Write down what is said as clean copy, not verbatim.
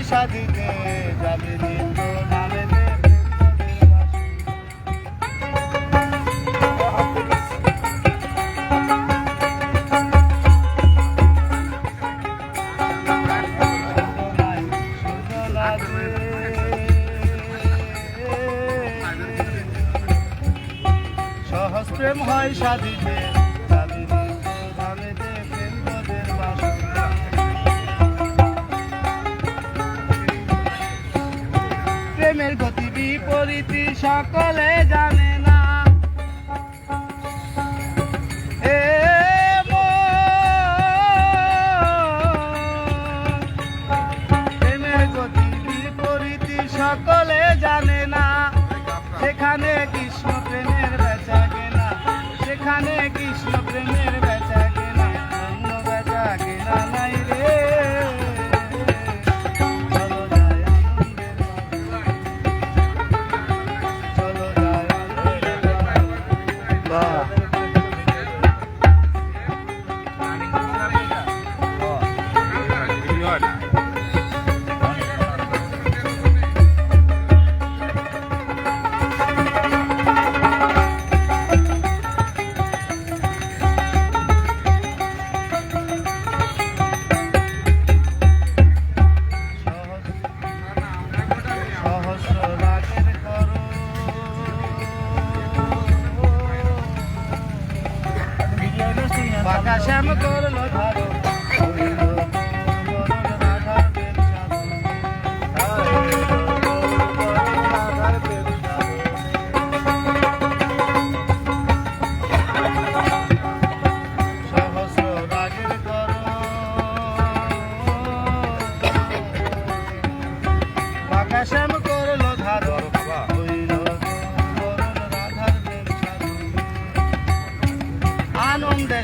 পয়সা দিতে যাবে নিত্য নামেতে সহজ প্রেম হয় সাদিতে যাবে নিত্য নামেতে প্রেম পদের বাসনা প্রেমের গতি বিপরীতি সকলে জানে না এ প্রেমের গতি বিপরীতি সকলে জানে না সেখানে কৃষ্ণ প্রেমের বেচা কেনা সেখানে কৃষ্ণ প্রেমের বেচা কেনা অন্য বেচা কেনা নাই রে বাঁকা শ্যাম করলো ধারো সহস্র রাগের করো বাঁকা শ্যাম করলো ধারো আনন্দে